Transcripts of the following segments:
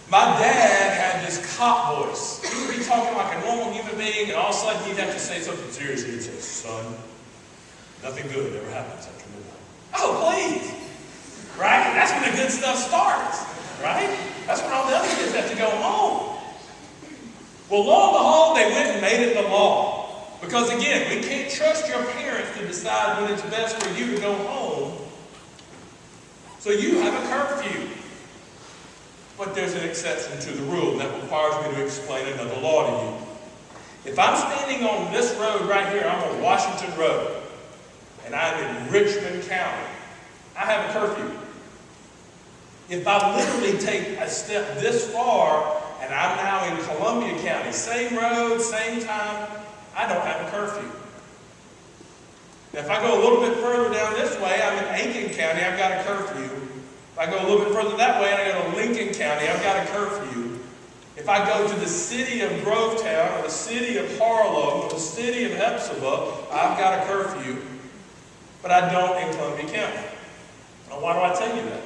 My dad had this cop voice. He would be talking like a normal human being, and all of a sudden he'd have to say something serious. He'd say, "Son, nothing good ever happens after midnight." Oh, please. Right? That's when the good stuff starts. Right? That's when all the other kids have to go home. Well, lo and behold, they went and made it the law. Because again, we can't trust your parents to decide when it's best for you to go home. So you have a curfew. But there's an exception to the rule, and that requires me to explain another law to you. If I'm standing on this road right here, I'm on Washington Road, and I'm in Richmond County, I have a curfew. If I literally take a step this far, and I'm now in Columbia County, same road, same time, I don't have a curfew. Now, if I go a little bit further down this way, I'm in Aiken County, I've got a curfew. If I go a little bit further that way and I go to Lincoln County, I've got a curfew. If I go to the city of Grovetown, or the city of Harlem, or the city of Hepzibah, I've got a curfew. But I don't in Columbia County. Now, why do I tell you that?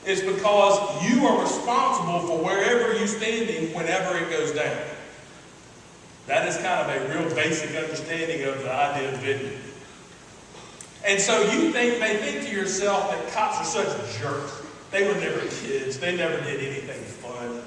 It's because you are responsible for wherever you're standing whenever it goes down. That is kind of a real basic understanding of the idea of venue. And so you may think to yourself that cops are such jerks. They were never kids. They never did anything fun.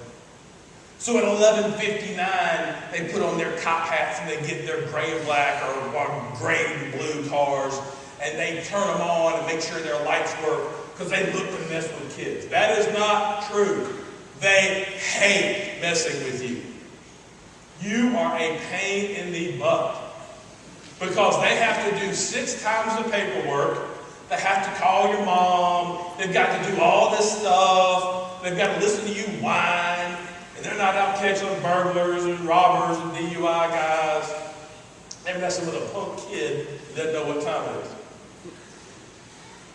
So at 11:59, they put on their cop hats and they get their gray and black or gray and blue cars, and they turn them on and make sure their lights work because they look to mess with kids. That is not true. They hate messing with you. You are a pain in the butt. Because they have to do 6 times the paperwork. They have to call your mom. They've got to do all this stuff. They've got to listen to you whine. And they're not out catching burglars and robbers and DUI guys. They're messing with a punk kid who doesn't know what time it is.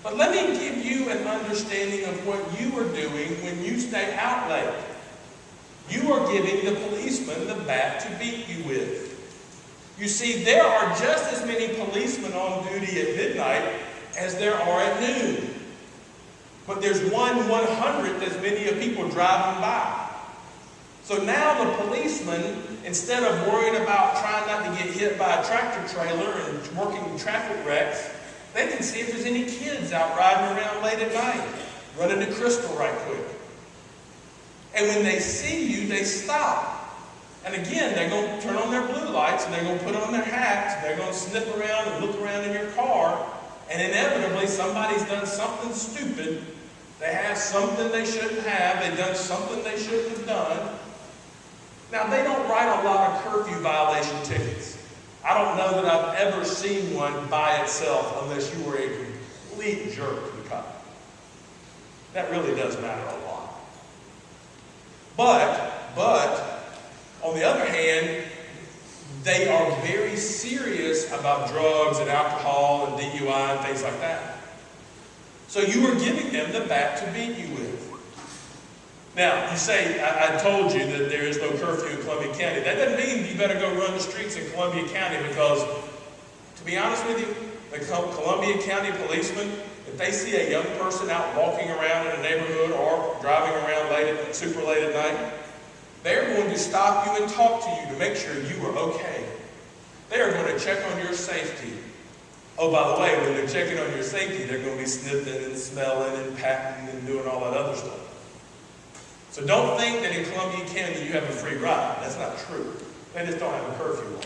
But let me give you an understanding of what you are doing when you stay out late. You are giving the policeman the bat to beat you with. You see, there are just as many policemen on duty at midnight as there are at noon. But there's 1/100th as many of people driving by. So now the policeman, instead of worrying about trying not to get hit by a tractor trailer and working traffic wrecks, they can see if there's any kids out riding around late at night, running to Crystal right quick. And when they see you, they stop. And again, they're going to turn on their blue lights, and they're going to put on their hats, and they're going to sniff around and look around in your car, and inevitably somebody's done something stupid. They have something they shouldn't have. They've done something they shouldn't have done. Now, they don't write a lot of curfew violation tickets. I don't know that I've ever seen one by itself unless you were a complete jerk to the cop. That really does matter a lot. But, on the other hand, they are very serious about drugs and alcohol and DUI and things like that. So you are giving them the bat to beat you with. Now, you say, I told you that there is no curfew in Columbia County. That doesn't mean you better go run the streets in Columbia County because, to be honest with you, the Columbia County policemen, if they see a young person out walking around in a neighborhood or driving around super late at night, they're going to stop you and talk to you to make sure you are okay. They are going to check on your safety. Oh, by the way, when they're checking on your safety, they're going to be sniffing and smelling and patting and doing all that other stuff. So don't think that in Columbia County you have a free ride. That's not true. They just don't have a curfew on.